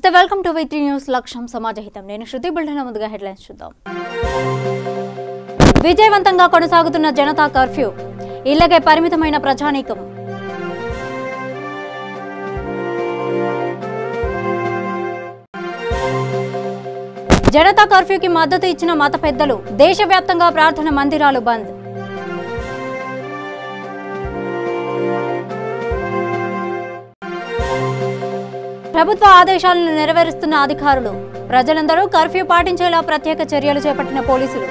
నమస్తే welcome to V3 news లక్ష్యం సమాజహితం నేను శృతి బుల్టన్ ముందుగా హెడ్లైన్స్ చూద్దాం విజయవంతంగా కొనసాగుతున్న జనతా కర్ఫ్యూ ఇళ్లకే పరిమితమైన ప్రజానీకం జనతా కర్ఫ్యూకి మద్దతు ఇచ్చిన మత పెద్దలు దేశవ్యాప్తంగా ప్రార్థన మందిరాలు బంద్ ప్రభుత్వ ఆదేశాలను నెరవేరుస్తున్న అధికారులు ప్రజలందరూ కర్ఫ్యూ పాటించేలా ప్రత్యేక చర్యలు చేపట్టిన పోలీసులు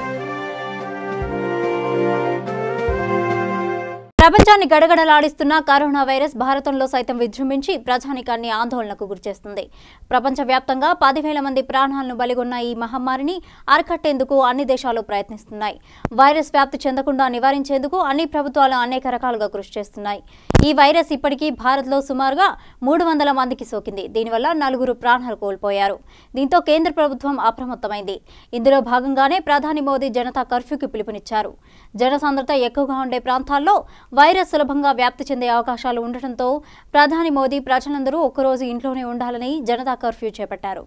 ప్రపంచాన్ని గడగడలాడిస్తున్న కరోనా వైరస్ భారతంలో సైతం విజృంభించి ప్రజానికాన్ని ఆందోళనకు గురిచేస్తుంది. ప్రపంచవ్యాప్తంగా 10,000 మంది ప్రాణాలను బలిగొన్న ఈ మహమ్మారిని అరికట్టేందుకు అన్ని దేశాలు ప్రయత్నిస్తున్నాయి. వైరస్ వ్యాప్తి చెందకుండా నివారించేందుకు అన్ని ప్రభుత్వాలు అనేక రకాలుగా కృషి చేస్తున్నాయి. ఈ వైరస్ ఇప్పటికీ భారత్లో సుమారుగా 300 మందికి సోకింది. దీనివల్ల 4 ప్రాణాలు కోల్పోయారు. దీంతో కేంద్ర ప్రభుత్వం అప్రమత్తమైంది. ఇందులో భాగంగానే ప్రధాని మోదీ జనతా కర్ఫ్యూకి పిలుపునిచ్చారు. జనసాంద్రత ఎక్కువగా ఉండే ప్రాంతాల్లో వైరస్ సులభంగా వ్యాప్తి చెందే అవకాశాలు ఉండటంతో ప్రధాని మోదీ ప్రజలందరూ ఒక్కరోజు ఇంట్లోనే ఉండాలని జనతా కర్ఫ్యూ చేపట్టారు.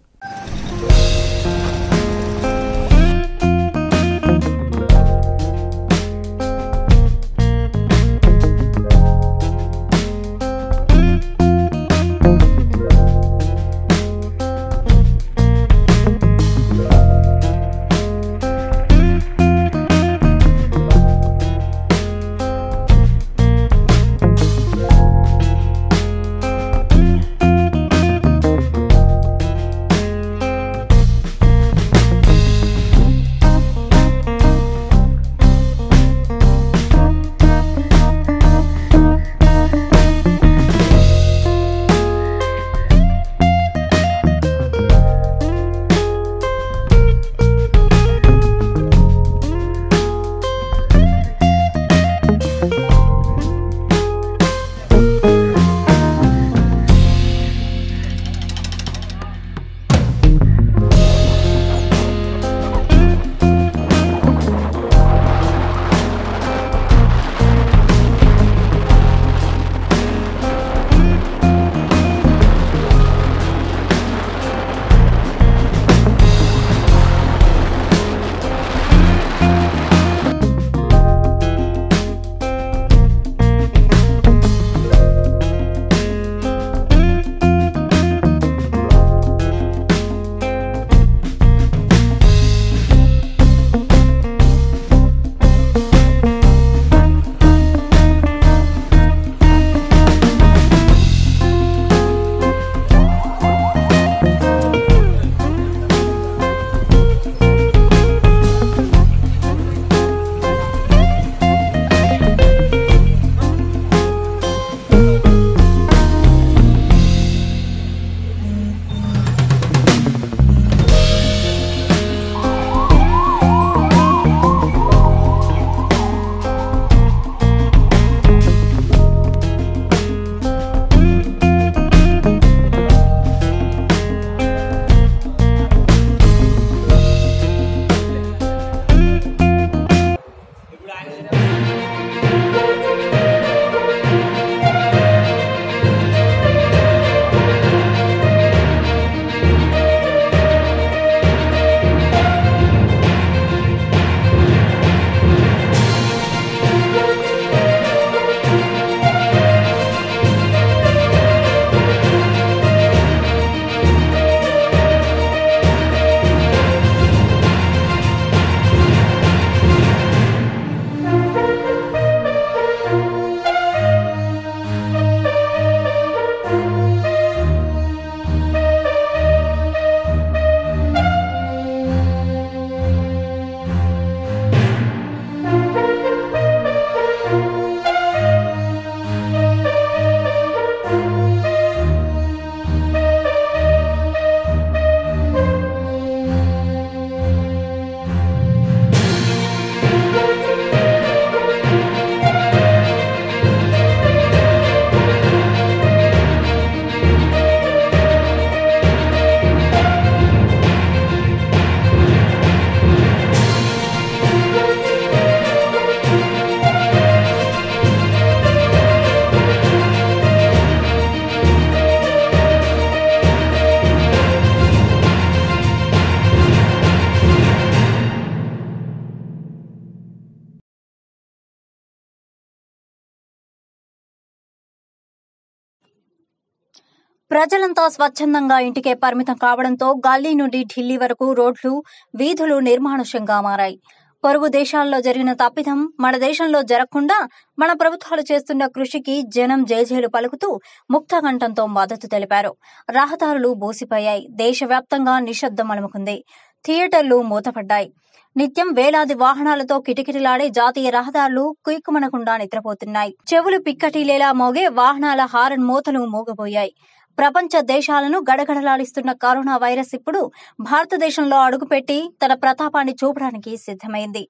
ప్రజలంతా స్వచ్ఛందంగా ఇంటికే పరిమితం కావడంతో గల్లీ నుండి ఢిల్లీ వరకు రోడ్లు, వీధులు నిర్మానుష్యంగా మారాయి. పొరుగు దేశాల్లో జరిగిన తప్పిదం మన దేశంలో జరగకుండా మన ప్రభుత్వాలు చేస్తున్న కృషికి జనం జేజేలు పలుకుతూ ముక్తకంఠంతో మద్దతు తెలిపారు. రహదారులు బోసిపోయాయి. దేశవ్యాప్తంగా నిశ్శబ్దం అలుముకుంది. థియేటర్లు మూతపడ్డాయి. నిత్యం వేలాది వాహనాలతో కిటకిటలాడే జాతీయ రహదారులు కుయ్యకుమనకుండా నిద్రపోతున్నాయి. చెవులు పిక్కటిలేలా మోగే వాహనాల హారన్ మోతలు మోగబోయాయి. ప్రపంచ దేశాలను గడగడలాడిస్తున్న కరోనా వైరస్ ఇప్పుడు భారతదేశంలో అడుగుపెట్టి తన ప్రతాపాన్ని చూపడానికి సిద్ధమైంది.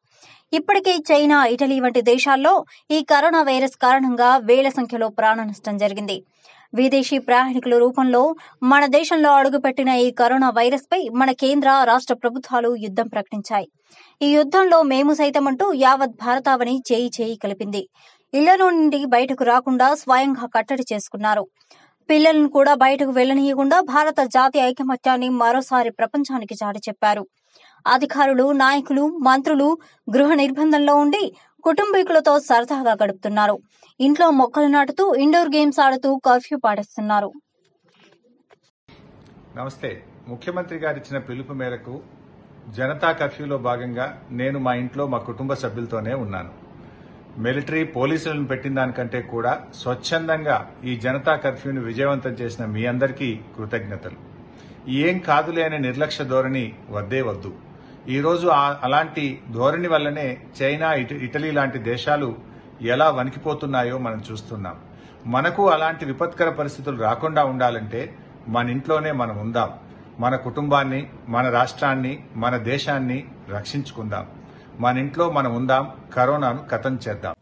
ఇప్పటికే చైనా, ఇటలీ వంటి దేశాల్లో ఈ కరోనా వైరస్ కారణంగా వేల సంఖ్యలో ప్రాణ నష్టం జరిగింది. విదేశీ ప్రయాణికుల రూపంలో మన దేశంలో అడుగుపెట్టిన ఈ కరోనా వైరస్ పై మన కేంద్ర, రాష్ట్ర ప్రభుత్వాలు యుద్ధం ప్రకటించాయి. ఈ యుద్ధంలో మేము సైతమంటూ యావత్ భారతావని చేయి కలిపింది. ఇళ్లలో నుండి బయటకు రాకుండా స్వయంగా కట్టడి చేసుకున్నారు. పిల్లలను కూడా బయటకు వెళ్లనీయకుండా భారత జాతీయ ఐకమత్యాన్ని మరోసారి ప్రపంచానికి చాటి చెప్పారు. అధికారులు, నాయకులు, మంత్రులు గృహ నిర్బంధంలో ఉండి కుటుంబీకులతో సరదాగా గడుపుతున్నారు. ఇంట్లో మొక్కలు నాటుతూ, ఇండోర్ గేమ్స్ ఆడుతూ కర్ఫ్యూ పాటిస్తున్నారు. నమస్తే. ముఖ్యమంత్రి గారిచ్చిన పిలుపు మేరకు జనతా కర్ఫ్యూలో భాగంగా నేను మా ఇంట్లో మా కుటుంబ సభ్యులతోనే ఉన్నాను. మిలిటరీ, పోలీసులను పెట్టిన దానికంటే కూడా స్వచ్ఛందంగా ఈ జనతా కర్ఫ్యూని విజయవంతం చేసిన మీ అందరికీ కృతజ్ఞతలు. ఏం కాదులే అనే నిర్లక్ష్య ధోరణి వద్దే వద్దు. ఈరోజు అలాంటి ధోరణి వల్లనే చైనా, ఇటలీ లాంటి దేశాలు ఎలా వణికిపోతున్నాయో మనం చూస్తున్నాం. మనకు అలాంటి విపత్కర పరిస్థితులు రాకుండా ఉండాలంటే మన ఇంట్లోనే మనం ఉందాం. మన కుటుంబాన్ని, మన రాష్ట్రాన్ని, మన దేశాన్ని రక్షించుకుందాం. మన ఇంట్లో మనం ఉందాం. కరోనాను ఖతం చేద్దాం.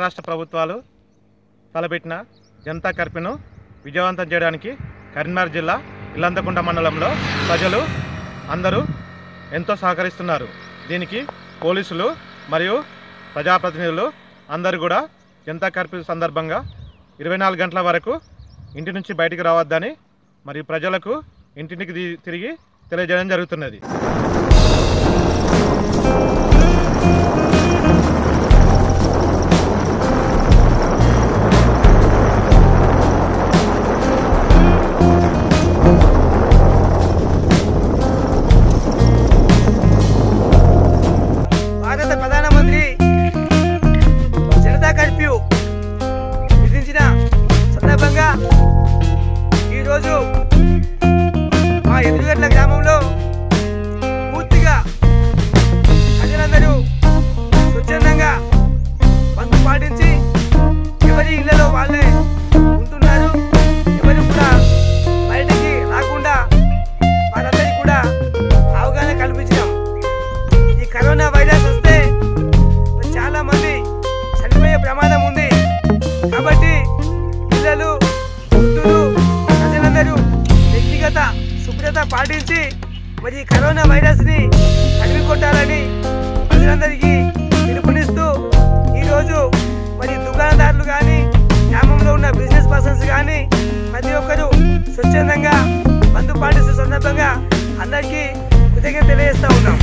రాష్ట్ర ప్రభుత్వాలు తలపెట్టిన జనతా కర్ఫ్యూను విజయవంతం చేయడానికి కరీంనగర్ జిల్లా ఇల్లంతకుంట మండలంలో ప్రజలు అందరూ ఎంతో సహకరిస్తున్నారు. దీనికి పోలీసులు మరియు ప్రజాప్రతినిధులు అందరూ కూడా జనతా కర్ఫ్యూ సందర్భంగా 24 గంటల వరకు ఇంటి నుంచి బయటికి రావద్దని మరియు ప్రజలకు ఇంటింటికి తిరిగి తెలియజేయడం జరుగుతున్నది. భారత ప్రధానమంత్రి జనతా కర్ఫ్యూ విధించిన సందర్భంగా ఈరోజు మా ఎదురుగట్ల గ్రామంలో పూర్తిగా ప్రజలందరూ స్వచ్ఛందంగా బంద్ పాటించి ఎవరి ఇళ్లలో వాళ్ళే ఉంటున్నారు. ఎవరు కూడా బయటికి రాకుండా వారందరికీ కూడా అవగాహన కల్పించాం. ఈ కరోనా వైరస్ వస్తే చాలా మంది చనిపోయే ప్రమాదం ఉంది. కాబట్టి పిల్లలు, వృద్ధులు, ప్రజలందరూ వ్యక్తిగత శుభ్రత పాటించి మరి కరోనా వైరస్ని తరిమి కొట్టాలని ప్రజలందరికీ పిలుపునిస్తూ ఈరోజు మరి దుకాణదారులు కానీ గ్రామంలో ఉన్న బిజినెస్ పర్సన్స్ కానీ ప్రతి ఒక్కరూ స్వచ్ఛందంగా బంద్ పాటిస్తున్న సందర్భంగా అందరికీ కృతజ్ఞత తెలియజేస్తూ ఉన్నాం.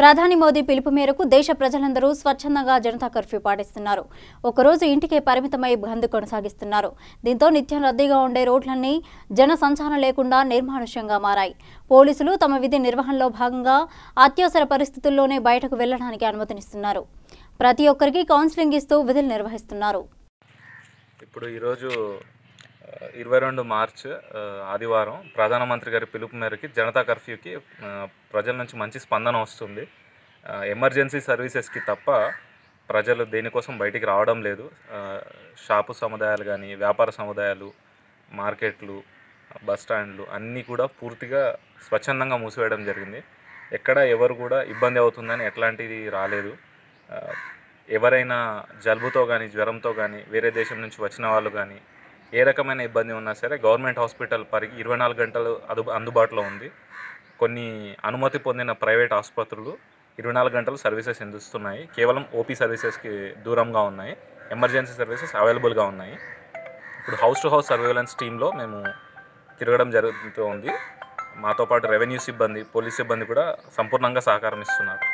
ప్రధాని మోదీ పిలుపు మేరకు దేశ ప్రజలందరూ స్వచ్ఛందంగా జనతా కర్ఫ్యూ పాటిస్తున్నారు. ఒకరోజు ఇంటికే పరిమితమై బంద్ కొనసాగిస్తున్నారు. దీంతో నిత్యం రద్దీగా ఉండే రోడ్లన్నీ జన సంచారం లేకుండా నిర్మానుష్యంగా మారాయి. పోలీసులు తమ విధి నిర్వహణలో భాగంగా అత్యవసర పరిస్థితుల్లోనే బయటకు వెళ్లడానికి అనుమతినిస్తున్నారు. ప్రతి ఒక్కరికి కౌన్సిలింగ్ ఇస్తూ విధులు నిర్వహిస్తున్నారు. ఇప్పుడు ఈరోజు 22 మార్చి ఆదివారం ప్రధానమంత్రి గారి పిలుపు మేరకు జనతా కర్ఫ్యూకి ప్రజల నుంచి మంచి స్పందన వస్తుంది. ఎమర్జెన్సీ సర్వీసెస్కి తప్ప ప్రజలు దేనికోసం బయటికి రావడం లేదు. షాపు సముదాయాలు కానీ, వ్యాపార సముదాయాలు, మార్కెట్లు, బస్ స్టాండ్లు అన్నీ కూడా పూర్తిగా స్వచ్ఛందంగా మూసివేయడం జరిగింది. ఎక్కడ ఎవరు కూడా ఇబ్బంది అవుతుందని ఎట్లాంటిది రాలేదు. ఎవరైనా జలుబుతో కానీ, జ్వరంతో కానీ, వేరే దేశం నుంచి వచ్చిన వాళ్ళు కానీ ఏ రకమైన ఇబ్బంది ఉన్నా సరే గవర్నమెంట్ హాస్పిటల్ పరిగి 24 గంటలు అందుబాటులో ఉంది. కొన్ని అనుమతి పొందిన ప్రైవేట్ ఆసుపత్రులు 24 గంటలు సర్వీసెస్ అందిస్తున్నాయి. కేవలం ఓపీ సర్వీసెస్కి దూరంగా ఉన్నాయి. ఎమర్జెన్సీ సర్వీసెస్ అవైలబుల్గా ఉన్నాయి. ఇప్పుడు హౌస్ టు హౌస్ సర్వేలెన్స్ టీంలో మేము తిరగడం జరుగుతుంది. మాతో పాటు రెవెన్యూ సిబ్బంది, పోలీస్ సిబ్బంది కూడా సంపూర్ణంగా సహకారం ఇస్తున్నారు.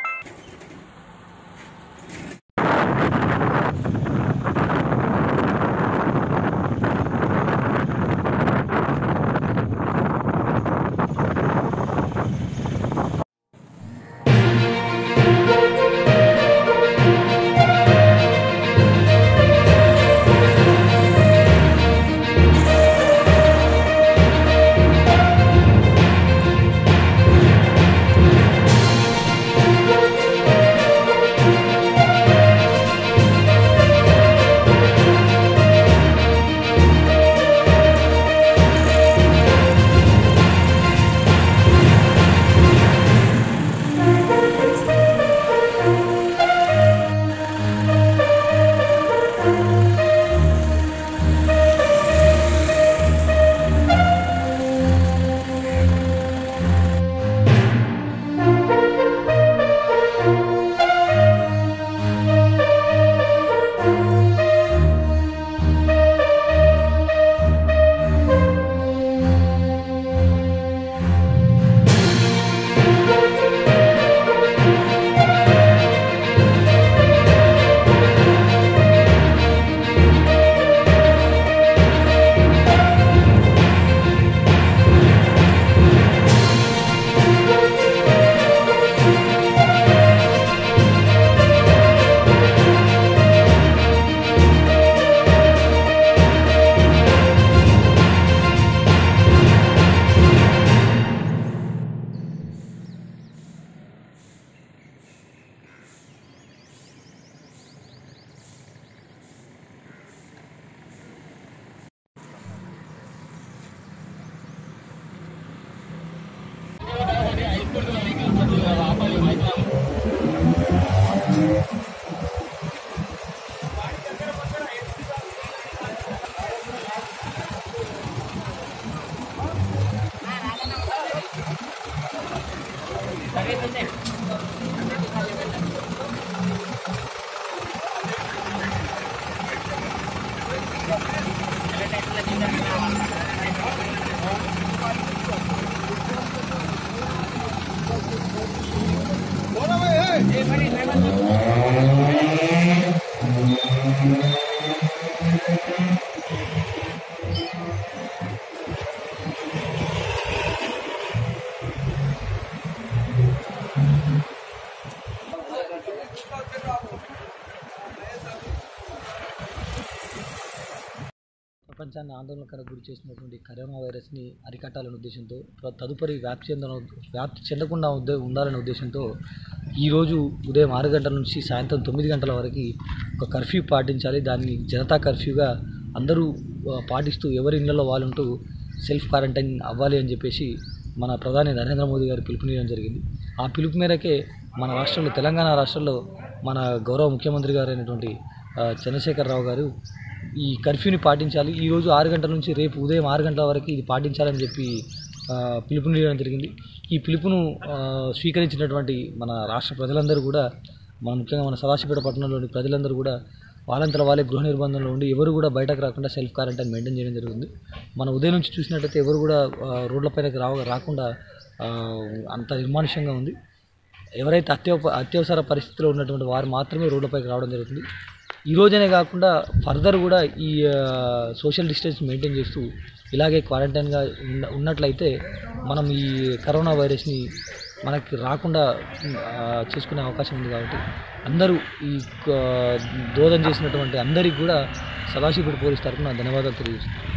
ప్రపంచాన్ని ఆందోళనకరకు గురి చేసినటువంటి కరోనా వైరస్ని అరికట్టాలనే ఉద్దేశంతో తదుపరి వ్యాప్తి చెందకుండా ఉండాలనే ఉద్దేశంతో ఈరోజు ఉదయం 6 గంటల నుంచి సాయంత్రం 9 గంటల వరకు ఒక కర్ఫ్యూ పాటించాలి. దాన్ని జనతా కర్ఫ్యూగా అందరూ పాటిస్తూ ఎవరి ఇళ్లలో వాళ్ళు ఉంటూ సెల్ఫ్ క్వారంటైన్ అవ్వాలి అని చెప్పేసి మన ప్రధాని నరేంద్ర మోదీ గారు పిలుపునివ్వడం జరిగింది. ఆ పిలుపు మేరకే మన రాష్ట్రంలో, తెలంగాణ రాష్ట్రంలో మన గౌరవ ముఖ్యమంత్రి గారు అయినటువంటి చంద్రశేఖరరావు గారు ఈ కర్ఫ్యూని పాటించాలి, ఈరోజు 6 గంటల నుంచి రేపు ఉదయం 6 గంటల వరకు ఇది పాటించాలని చెప్పి పిలుపునివ్వడం జరిగింది. ఈ పిలుపును స్వీకరించినటువంటి మన రాష్ట్ర ప్రజలందరూ కూడా, ముఖ్యంగా మన సదాశివపేట పట్టణంలోని ప్రజలందరూ కూడా వాళ్ళంతా వాళ్ళే గృహ నిర్బంధంలో ఉండి ఎవరు కూడా బయటకు రాకుండా సెల్ఫ్ క్వారంటైన్ మెయింటైన్ చేయడం జరుగుతుంది. మన ఉదయం నుంచి చూసినట్టయితే ఎవరు కూడా రోడ్లపైనకి రాకుండా అంత నిర్మానుష్యంగా ఉంది. ఎవరైతే అత్యవసర పరిస్థితిలో ఉన్నటువంటి వారు మాత్రమే రోడ్లపైకి రావడం జరుగుతుంది. ఈ రోజనే కాకుండా ఫర్దర్ కూడా ఈ సోషల్ డిస్టెన్స్ మెయింటైన్ చేస్తూ ఇలాగే క్వారంటైన్గా ఉన్నట్లయితే మనం ఈ కరోనా వైరస్ని మనకి రాకుండా చేసుకునే అవకాశం ఉంది. కాబట్టి అందరూ ఈ దోదం చేసినటువంటి అందరికీ కూడా సదాశివపేట పోలీస్ తరఫున ధన్యవాదాలు తెలియజేస్తున్నాను.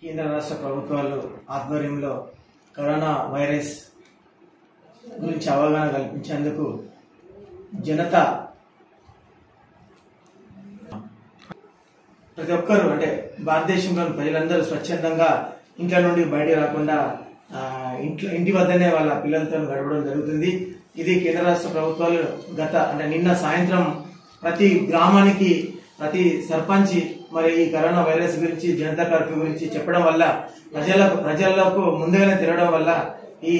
కేంద్ర రాష్ట్ర ప్రభుత్వాలు ఆధ్వర్యంలో కరోనా వైరస్ గురించి అవగాహన కల్పించేందుకు జనతా ప్రతి ఒక్కరు అంటే భారతదేశంలోని ప్రజలందరూ స్వచ్ఛందంగా ఇంట్లో నుండి బయట రాకుండా ఇంటి వద్దనే వాళ్ళ పిల్లలతో గడపడం జరుగుతుంది. ఇది కేంద్ర రాష్ట్ర ప్రభుత్వాలు నిన్న సాయంత్రం ప్రతి గ్రామానికి ప్రతి సర్పంచ్ మరి ఈ కరోనా వైరస్ గురించి జనతా కర్ఫ్యూ గురించి చెప్పడం వల్ల ప్రజలకు ముందుగానే తిరగడం వల్ల ఈ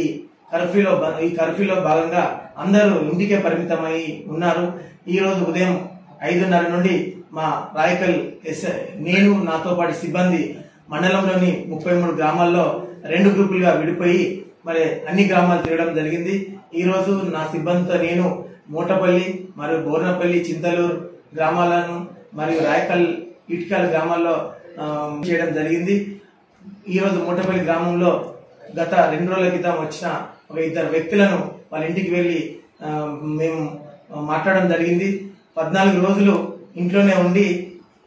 కర్ఫ్యూలో భాగంగా అందరూ ఇంటికే పరిమితమై ఉన్నారు. ఈ రోజు ఉదయం 5:30 నుండి మా రాయకల్ నేను నాతో పాటు సిబ్బంది మండలంలోని 33 గ్రామాల్లో 2 గ్రూపులుగా విడిపోయి మరి అన్ని గ్రామాలు తిరగడం జరిగింది. ఈ రోజు నా సిబ్బందితో నేను మూటపల్లి మరియు బోర్నపల్లి చింతలూరు గ్రామాలను మరియు రాయకల్ ఇటుకల్ గ్రామాల్లో చేయడం జరిగింది. ఈ రోజు మూటపల్లి గ్రామంలో గత 2 రోజుల క్రితం వచ్చిన ఒక 2 వ్యక్తులను వాళ్ళ ఇంటికి వెళ్లి మేము మాట్లాడడం జరిగింది. 14 రోజులు ఇంట్లోనే ఉండి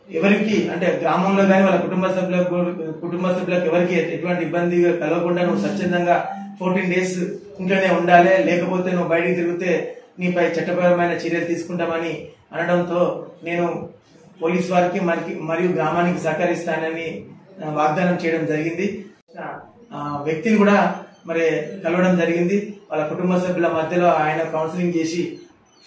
ఎవరికి అంటే గ్రామంలో కానీ వాళ్ళ కుటుంబ సభ్యులకు ఎవరికి ఎటువంటి ఇబ్బంది కలగకుండా నువ్వు స్వచ్ఛందంగా 14 డేస్ ఇంట్లోనే ఉండాలి, లేకపోతే నువ్వు బయటికి తిరిగితే నీపై చట్టపరమైన చర్యలు తీసుకుంటామని అనడంతో నేను పోలీస్ వారికి మరియు గ్రామానికి సహకరిస్తానని వాగ్దానం చేయడం జరిగింది. వ్యక్తిని కూడా మరి కలవడం జరిగింది. వాళ్ళ కుటుంబ సభ్యుల మధ్యలో ఆయన కౌన్సిలింగ్ చేసి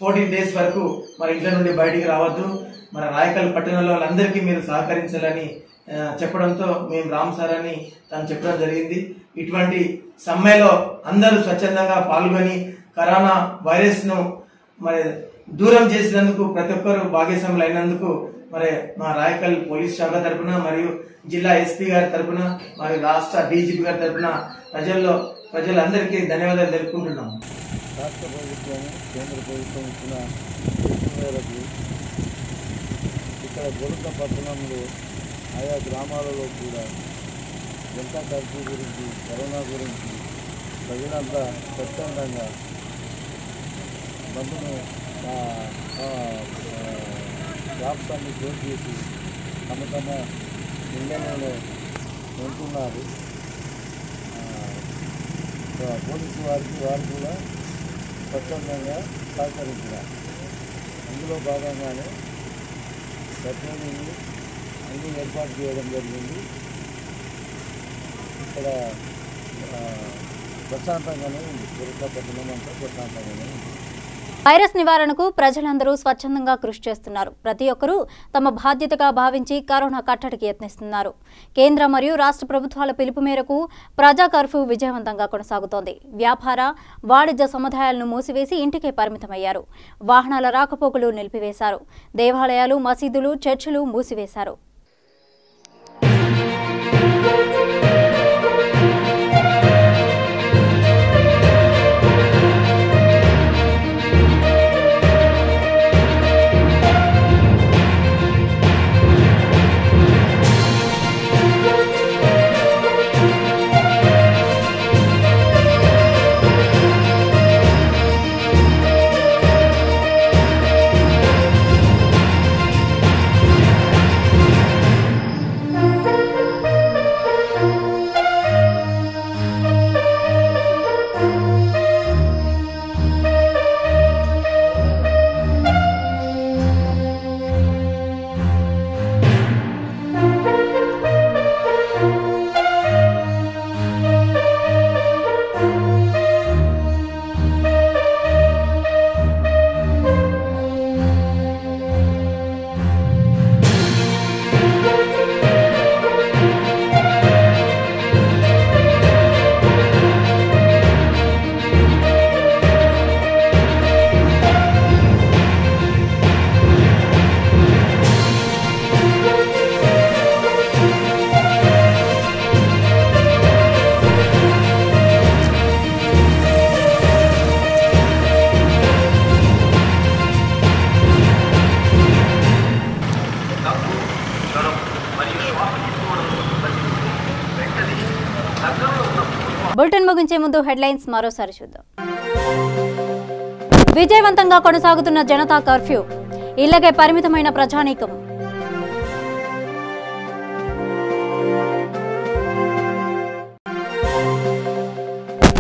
14 డేస్ వరకు మరి ఇంట్లో నుండి బయటికి రావద్దు, మన రాయకల్ పట్టణంలో వాళ్ళందరికీ మీరు సహకరించాలని చెప్పడంతో మేము రామ్ సార్ అని తను చెప్పడం జరిగింది. ఇటువంటి సమ్మెలో అందరూ స్వచ్ఛందంగా పాల్గొని కరోనా వైరస్ ను మరి దూరం చేసినందుకు ప్రతి ఒక్కరు భాగస్వాములు అయినందుకు మరి మా రాయకల్ పోలీస్ శాఖ తరఫున మరియు జిల్లా ఎస్పీ గారి తరఫున మరియు రాష్ట్ర డీజీపీ గారి తరఫున ప్రజలందరికీ ధన్యవాదాలు తెలుపుకుంటున్నాము. రాష్ట్ర ప్రభుత్వం కేంద్ర ప్రభుత్వం ఇచ్చిన మేరకు ఇక్కడ గొలుక పట్టణంలో ఆయా గ్రామాలలో కూడా జనతా కర్ఫ్యూ గురించి కరోనా గురించి ప్రజలంతా స్వచ్ఛందంగా బంధును జాబ్స్ అన్ని క్లోజ్ చేసి తమ ఇళ్లలోనే ఉంటున్నారు. పోలీసు వారు కూడా స్వచ్ఛందంగా సహకరించారు. అందులో భాగంగానే పెట్రోలింగ్ అన్ని ఏర్పాటు చేయడం జరిగింది. ఇక్కడ ప్రశాంతంగానే ఉంది, గొలుక పట్టణం అంతా ప్రశాంతంగానే ఉంది. వైరస్ నివారణకు ప్రజలందరూ స్వచ్ఛందంగా కృషి చేస్తున్నారు. ప్రతి ఒక్కరూ తమ బాధ్యతగా భావించి కరోనా కట్టడికి యత్నిస్తున్నారు. కేంద్ర మరియు రాష్ట్ర ప్రభుత్వాల పిలుపు మేరకు ప్రజా కర్ఫ్యూ విజయవంతంగా కొనసాగుతోంది. వ్యాపార వాణిజ్య సముదాయాలను మూసివేసి ఇంటికే పరిమితమయ్యారు. వాహనాల రాకపోకలు నిలిపివేశారు. దేవాలయాలు, మసీదులు, చర్చిలు మూసివేశారు. ముందు హెడ్లైన్స్ మరోసారి చూద్దాం. విజయవంతంగా కొనసాగుతున్న జనతా కర్ఫ్యూ, ఇళ్లకే పరిమితమైన ప్రజానీకం.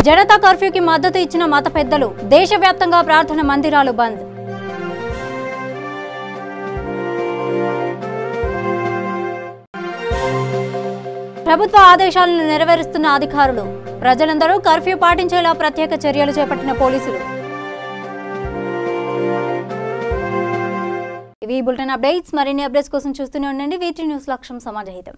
జనతా కర్ఫ్యూకి మద్దతు ఇచ్చిన మత పెద్దలు, దేశవ్యాప్తంగా ప్రార్థన మందిరాలు బంద్. ప్రభుత్వ ఆదేశాలను నెరవేరుస్తున్న అధికారులు, ప్రజలందరూ కర్ఫ్యూ పాటించేలా ప్రత్యేక చర్యలు చేపట్టిన పోలీసులు. ఇవి బులెటిన్ అప్డేట్స్. మరిన్ని అప్డేట్స్ కోసం చూస్తూనే ఉండండి V3 న్యూస్. లక్ష్యం సమాజహితం.